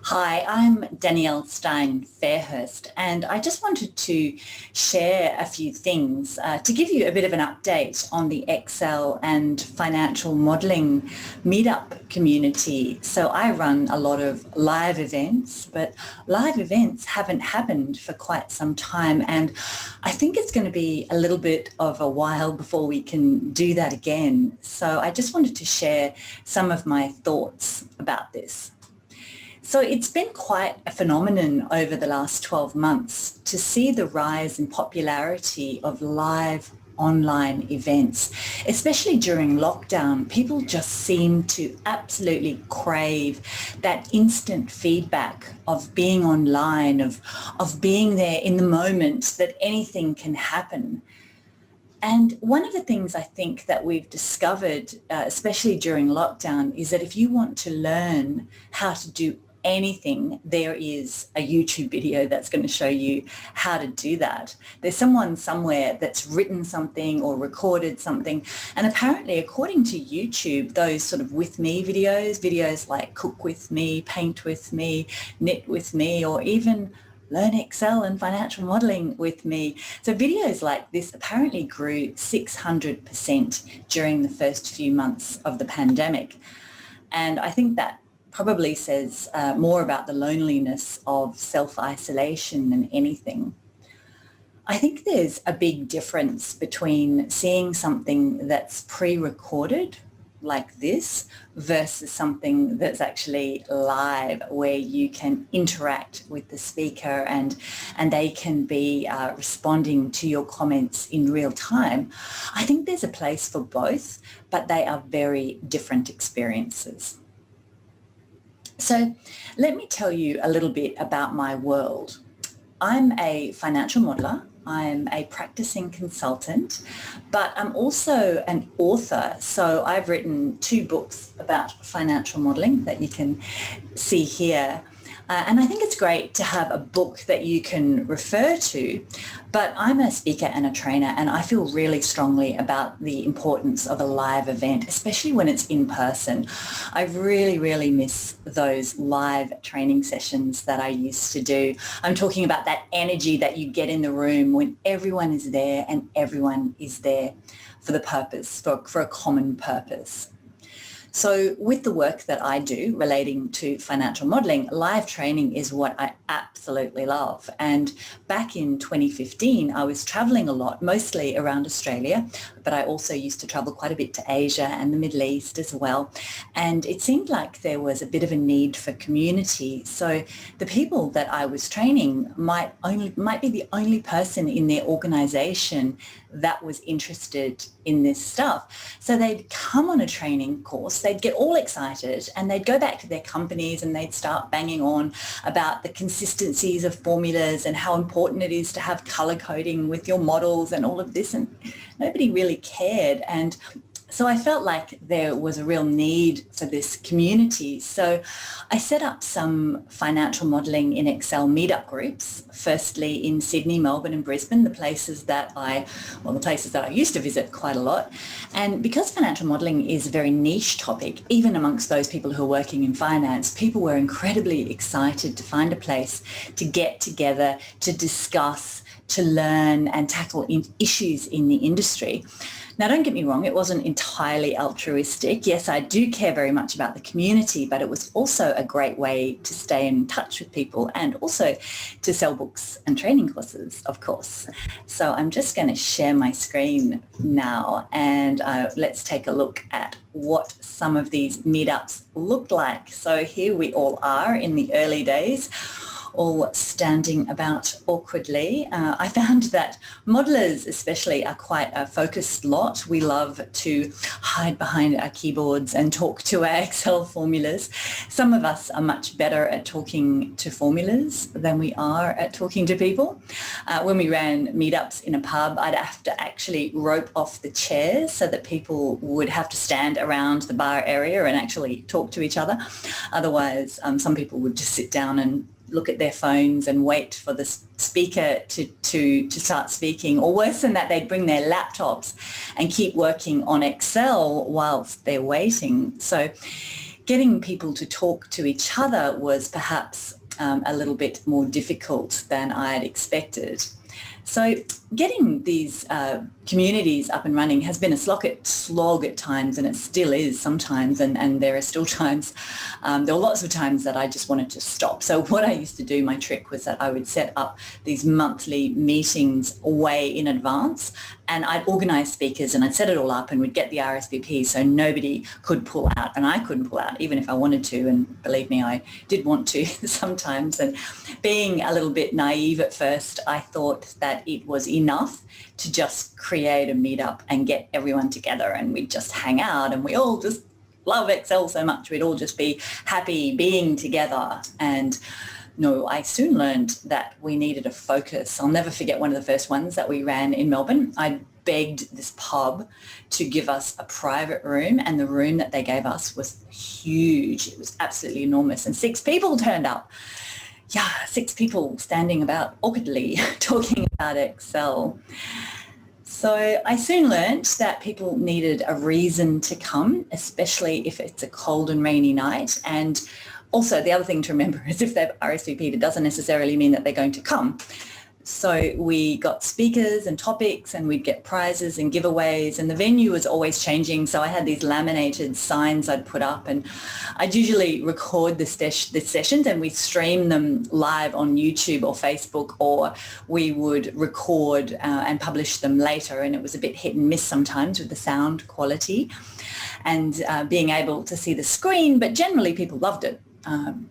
Hi, I'm Danielle Stein Fairhurst, and I just wanted to share a few things to give you a bit of an update on the Excel and financial modelling Meetup community. So I run a lot of live events, but live events haven't happened for quite some time, and I think it's going to be a little bit of a while before we can do that again. So I just wanted to share some of my thoughts about this. So it's been quite a phenomenon over the last 12 months to see the rise in popularity of live online events, especially during lockdown. People just seem to absolutely crave that instant feedback of being online, of being there in the moment, that anything can happen. And one of the things I think that we've discovered, especially during lockdown, is that if you want to learn how to do anything, there is a YouTube video that's going to show you how to do that. There's someone somewhere that's written something or recorded something. And apparently, according to YouTube, those sort of with me videos like cook with me, paint with me, knit with me, or even learn Excel and financial modelling with me. So videos like this apparently grew 600% during the first few months of the pandemic. And I think that probably says more about the loneliness of self-isolation than anything. I think there's a big difference between seeing something that's pre-recorded like this versus something that's actually live, where you can interact with the speaker and they can be responding to your comments in real time. I think there's a place for both, but they are very different experiences. So let me tell you a little bit about my world. I'm a financial modeler. I'm a practicing consultant, but I'm also an author. So I've written 2 books about financial modelling that you can see here. And I think it's great to have a book that you can refer to, but I'm a speaker and a trainer, and I feel really strongly about the importance of a live event, especially when it's in person. I really, really miss those live training sessions that I used to do. I'm talking about that energy that you get in the room when everyone is there and everyone is there for the purpose, for a common purpose. So with the work that I do relating to financial modelling, live training is what I absolutely love. And back in 2015, I was travelling a lot, mostly around Australia, but I also used to travel quite a bit to Asia and the Middle East as well. And it seemed like there was a bit of a need for community. So the people that I was training might be the only person in their organisation that was interested in this stuff. So they'd come on a training course, they'd get all excited, and they'd go back to their companies and they'd start banging on about the consistencies of formulas and how important it is to have color coding with your models and all of this, and nobody really cared. And so I felt like there was a real need for this community. So I set up some financial modelling in Excel Meetup groups, firstly in Sydney, Melbourne and Brisbane, the places that I used to visit quite a lot. And because financial modelling is a very niche topic, even amongst those people who are working in finance, people were incredibly excited to find a place to get together, to discuss, to learn and tackle issues in the industry. Now, don't get me wrong, it wasn't entirely altruistic. Yes, I do care very much about the community, but it was also a great way to stay in touch with people and also to sell books and training courses, of course. So I'm just going to share my screen now, and let's take a look at what some of these meetups look like. So here we all are in the early days, all standing about awkwardly. I found that modelers especially are quite a focused lot. We love to hide behind our keyboards and talk to our Excel formulas. Some of us are much better at talking to formulas than we are at talking to people. When we ran meetups in a pub, I'd have to actually rope off the chairs so that people would have to stand around the bar area and actually talk to each other. Otherwise, some people would just sit down and look at their phones and wait for the speaker to start speaking, or worse than that, they'd bring their laptops and keep working on Excel whilst they're waiting. So getting people to talk to each other was perhaps a little bit more difficult than I had expected. So getting these communities up and running has been a slog at times, and it still is sometimes, and there are still times, there were lots of times that I just wanted to stop. So what I used to do, my trick was that I would set up these monthly meetings way in advance, and I'd organise speakers and I'd set it all up and we'd get the RSVP so nobody could pull out, and I couldn't pull out even if I wanted to, and believe me, I did want to sometimes. And being a little bit naive at first, I thought that it was enough to just create a meetup and get everyone together and we'd just hang out, and we all just love Excel so much, we'd all just be happy being together. And no, I soon learned that we needed a focus. I'll never forget one of the first ones that we ran in Melbourne. I begged this pub to give us a private room, and the room that they gave us was huge. It was absolutely enormous, and 6 people turned up. Yeah, 6 people standing about awkwardly talking about Excel. So I soon learned that people needed a reason to come, especially if it's a cold and rainy night. And also the other thing to remember is if they've RSVP'd, it doesn't necessarily mean that they're going to come. So we got speakers and topics, and we'd get prizes and giveaways, and the venue was always changing. So I had these laminated signs I'd put up, and I'd usually record the sessions and we'd stream them live on YouTube or Facebook, or we would record and publish them later. And it was a bit hit and miss sometimes with the sound quality and being able to see the screen, but generally people loved it.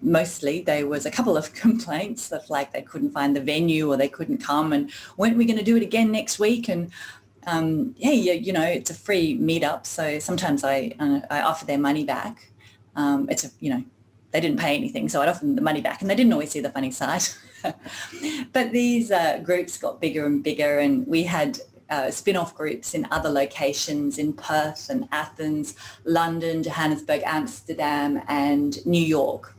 Mostly there was a couple of complaints of like they couldn't find the venue or they couldn't come, and weren't we going to do it again next week? And you know, it's a free meetup, so sometimes I offer their money back. They didn't pay anything, so I'd offer them the money back, and they didn't always see the funny side. But these groups got bigger and bigger, and we had spin-off groups in other locations in Perth and Athens, London, Johannesburg, Amsterdam and New York.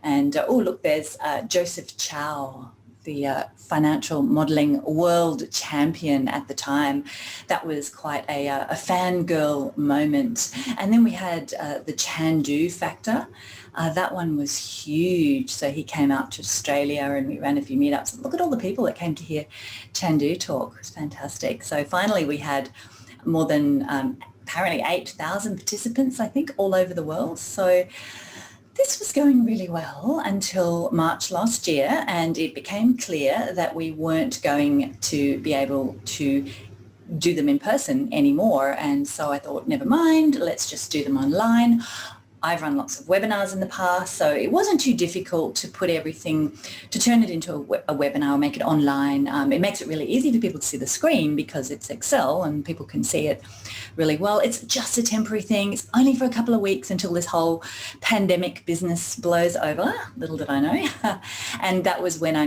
And look, there's Joseph Chow, the financial modelling world champion at the time. That was quite a fangirl moment. And then we had the Chandu factor. That one was huge. So he came out to Australia and we ran a few meetups. Look at all the people that came to hear Chandu talk. It was fantastic. So finally we had more than apparently 8,000 participants, I think, all over the world. So this was going really well until March last year, and it became clear that we weren't going to be able to do them in person anymore. And so I thought, never mind, let's just do them online. I've run lots of webinars in the past, so it wasn't too difficult to put everything, to turn it into a webinar, make it online. It makes it really easy for people to see the screen because it's Excel and people can see it really well. It's just a temporary thing. It's only for a couple of weeks until this whole pandemic business blows over. Little did I know. And that was when I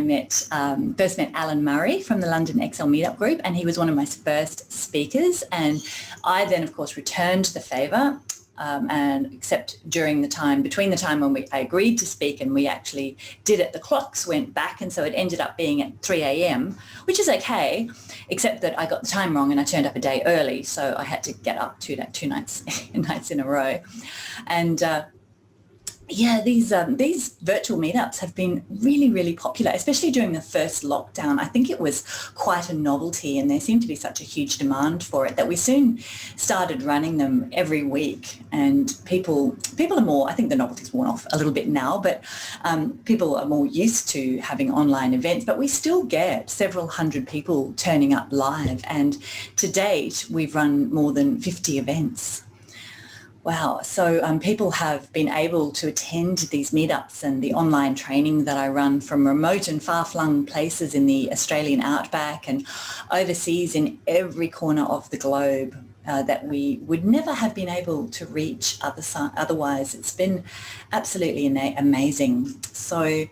first met Alan Murray from the London Excel Meetup group, and he was one of my first speakers. And I then, of course, returned the favour. And except between the time when I agreed to speak and we actually did it, the clocks went back, and so it ended up being at 3 a.m, which is okay, except that I got the time wrong and I turned up a day early, so I had to get up two nights in a row. And these virtual meetups have been really, really popular, especially during the first lockdown. I think it was quite a novelty, and there seemed to be such a huge demand for it that we soon started running them every week. And people are more, I think the novelty's worn off a little bit now, but people are more used to having online events, but we still get several hundred people turning up live. And to date, we've run more than 50 events. Wow. So people have been able to attend these meetups and the online training that I run from remote and far-flung places in the Australian outback and overseas in every corner of the globe that we would never have been able to reach otherwise. It's been absolutely amazing. So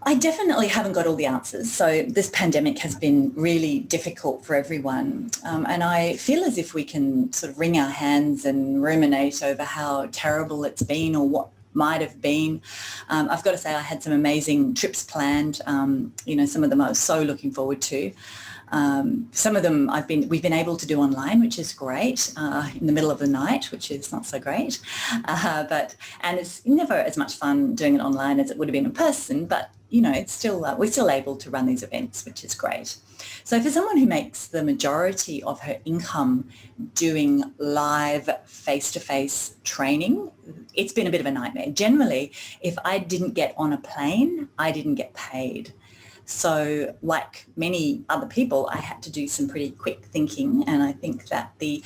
I definitely haven't got all the answers. So this pandemic has been really difficult for everyone. And I feel as if we can sort of wring our hands and ruminate over how terrible it's been or what might have been. I've got to say I had some amazing trips planned. Some of them I was so looking forward to. Some of them we've been able to do online, which is great, in the middle of the night, which is not so great. And it's never as much fun doing it online as it would have been in person, but it's still we're still able to run these events, which is great. So for someone who makes the majority of her income doing live face-to-face training, it's been a bit of a nightmare. Generally, if I didn't get on a plane, I didn't get paid. So like many other people, I had to do some pretty quick thinking, and I think that the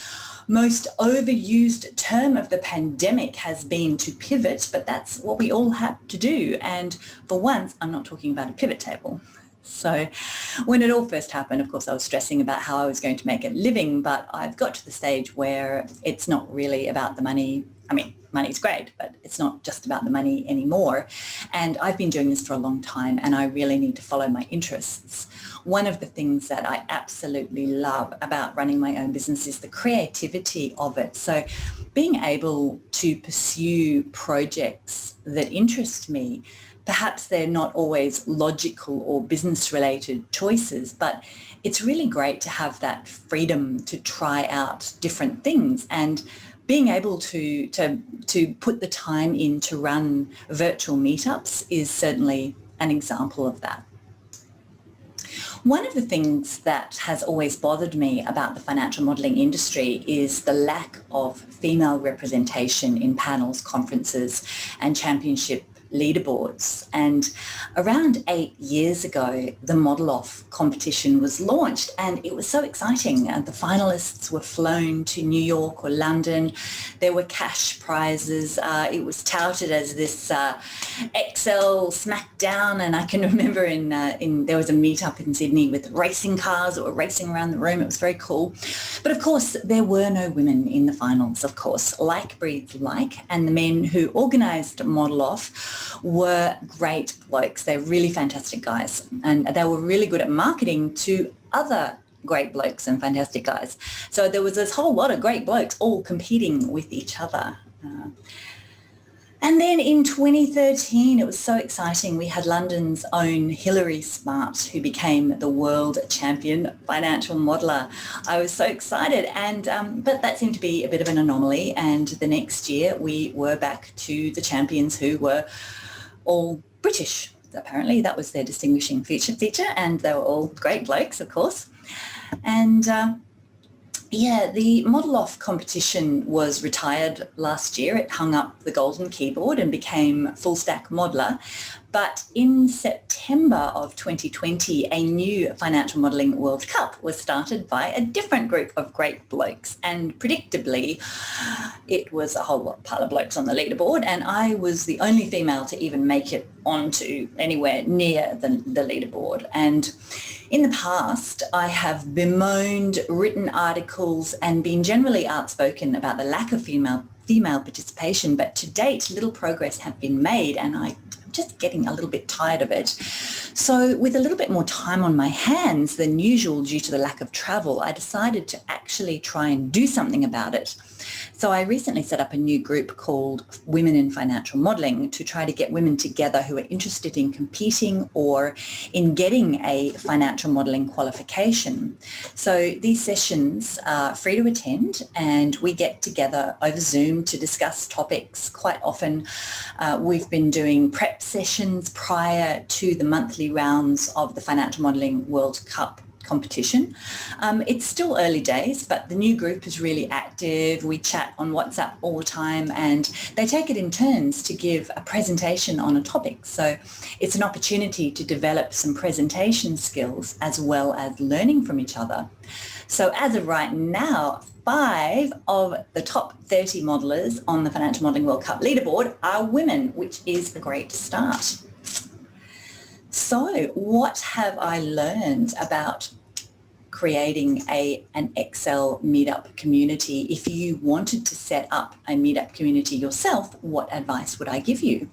most overused term of the pandemic has been to pivot, but that's what we all have to do. And for once, I'm not talking about a pivot table. So when it all first happened, of course, I was stressing about how I was going to make a living, but I've got to the stage where it's not really about the money. I mean, money's great, but it's not just about the money anymore. And I've been doing this for a long time, and I really need to follow my interests. One of the things that I absolutely love about running my own business is the creativity of it. So being able to pursue projects that interest me, perhaps they're not always logical or business-related choices, but it's really great to have that freedom to try out different things, and being able to put the time in to run virtual meetups is certainly an example of that. One of the things that has always bothered me about the financial modelling industry is the lack of female representation in panels, conferences, and championship leaderboards. And around 8 years ago, the Model Off competition was launched, and it was so exciting. The finalists were flown to New York or London. There were cash prizes. It was touted as this Excel smackdown, and I can remember there was a meetup in Sydney with racing cars that were racing around the room. It was very cool. But of course, there were no women in the finals, of course. Like breeds like, and the men who organised Model Off were great blokes. They're really fantastic guys, and they were really good at marketing to other great blokes and fantastic guys. So there was this whole lot of great blokes all competing with each other. And then in 2013, it was so exciting. We had London's own Hilary Smart, who became the world champion financial modeller. I was so excited, but that seemed to be a bit of an anomaly. And the next year, we were back to the champions, who were all British. Apparently, that was their distinguishing feature, and they were all great blokes, of course. And the Model Off competition was retired last year. It hung up the golden keyboard and became Full Stack Modeller. But in September of 2020, a new Financial Modelling World Cup was started by a different group of great blokes. And predictably, it was a whole pile of blokes on the leaderboard, and I was the only female to even make it onto anywhere near the leaderboard. And in the past, I have bemoaned, written articles, and been generally outspoken about the lack of female participation, but to date, little progress have been made, and I'm just getting a little bit tired of it. So with a little bit more time on my hands than usual due to the lack of travel, I decided to actually try and do something about it. So I recently set up a new group called Women in Financial Modelling to try to get women together who are interested in competing or in getting a financial modelling qualification. So these sessions are free to attend, and we get together over Zoom to discuss topics. Quite often we've been doing prep sessions prior to the monthly rounds of the Financial Modelling World Cup competition. It's still early days, but the new group is really active. We chat on WhatsApp all the time, and they take it in turns to give a presentation on a topic. So it's an opportunity to develop some presentation skills as well as learning from each other. So as of right now, 5 of the top 30 modelers on the Financial Modelling World Cup leaderboard are women, which is a great start. So what have I learned about creating an Excel Meetup community? If you wanted to set up a Meetup community yourself, what advice would I give you?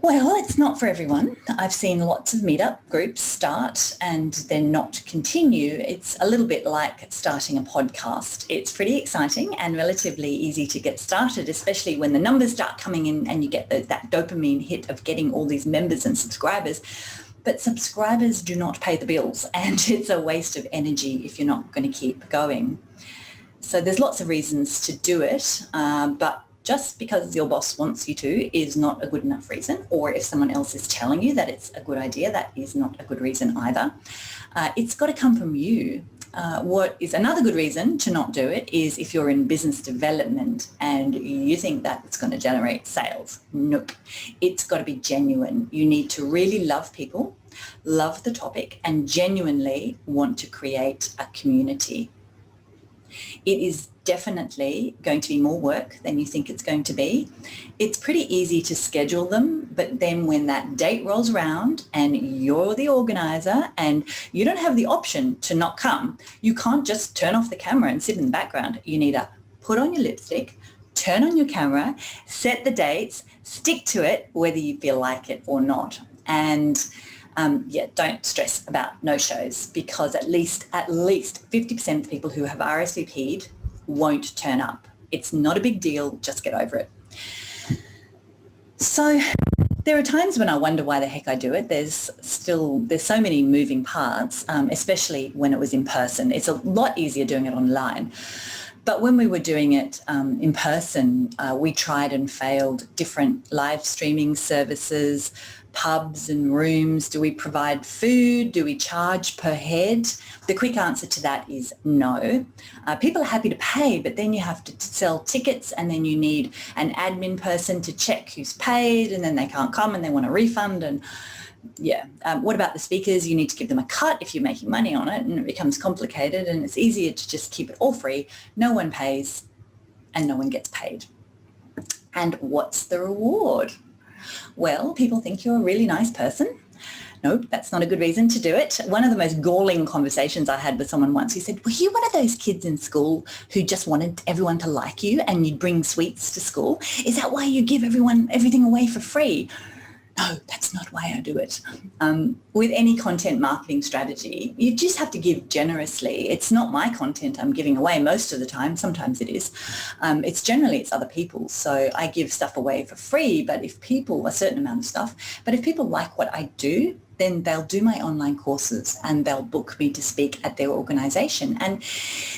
Well, it's not for everyone. I've seen lots of Meetup groups start and then not continue. It's a little bit like starting a podcast. It's pretty exciting and relatively easy to get started, especially when the numbers start coming in and you get that dopamine hit of getting all these members and subscribers. but subscribers do not pay the bills, and it's a waste of energy if you're not going to keep going. So there's lots of reasons to do it, but just because your boss wants you to is not a good enough reason, or if someone else is telling you that it's a good idea, that is not a good reason either. It's got to come from you. What is another good reason to not do it is if you're in business development and you think that it's going to generate sales. Nope. It's got to be genuine. You need to really love people, love the topic, and genuinely want to create a community. It is definitely going to be more work than you think it's going to be. It's pretty easy to schedule them, but then when that date rolls around and you're the organizer and you don't have the option to not come, you can't just turn off the camera and sit in the background. You need to put on your lipstick, turn on your camera, set the dates, stick to it whether you feel like it or not. And don't stress about no-shows, because at least 50% of the people who have RSVP'd won't turn up. It's not a big deal. Just get over it. So there are times when I wonder why the heck I do it. There's so many moving parts, especially when it was in person. It's a lot easier doing it online. But when we were doing it in person, we tried and failed different live streaming services, pubs and rooms. Do we provide food? Do we charge per head? The quick answer to that is no. People are happy to pay, but then you have to sell tickets, and then you need an admin person to check who's paid, and then they can't come and they want a refund. And what about the speakers? You need to give them a cut if you're making money on it, and it becomes complicated, and it's easier to just keep it all free. No one pays and no one gets paid. And what's the reward? Well, people think you're a really nice person. Nope, that's not a good reason to do it. One of the most galling conversations I had with someone once, who said, were you one of those kids in school who just wanted everyone to like you and you'd bring sweets to school? Is that why you give everyone everything away for free? No, that's not why I do it. With any content marketing strategy, you just have to give generously. It's not my content I'm giving away most of the time. Sometimes it is. It's other people's. So I give stuff away for free, but if people, a certain amount of stuff, but if people like what I do, then they'll do my online courses and they'll book me to speak at their organisation. And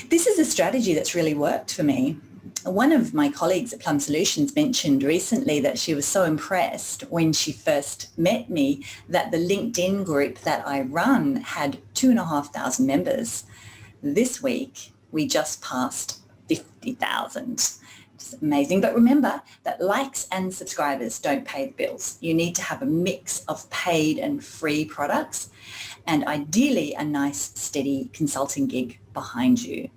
this is a strategy that's really worked for me. One of my colleagues at Plum Solutions mentioned recently that she was so impressed when she first met me that the LinkedIn group that I run had 2,500 members. This week, we just passed 50,000. It's amazing. But remember that likes and subscribers don't pay the bills. You need to have a mix of paid and free products, and ideally a nice, steady consulting gig behind you.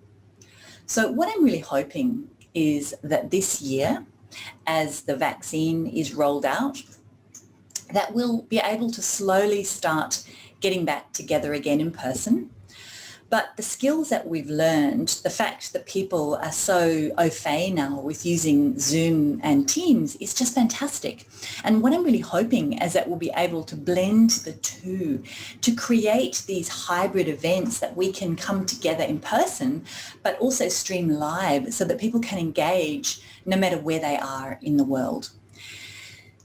So what I'm really hoping is that this year, as the vaccine is rolled out, that we'll be able to slowly start getting back together again in person. But the skills that we've learned, the fact that people are so au fait now with using Zoom and Teams is just fantastic. And what I'm really hoping is that we'll be able to blend the two to create these hybrid events that we can come together in person, but also stream live so that people can engage no matter where they are in the world.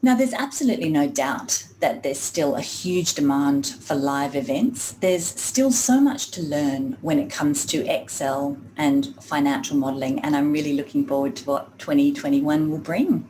Now, there's absolutely no doubt that there's still a huge demand for live events. There's still so much to learn when it comes to Excel and financial modelling, and I'm really looking forward to what 2021 will bring.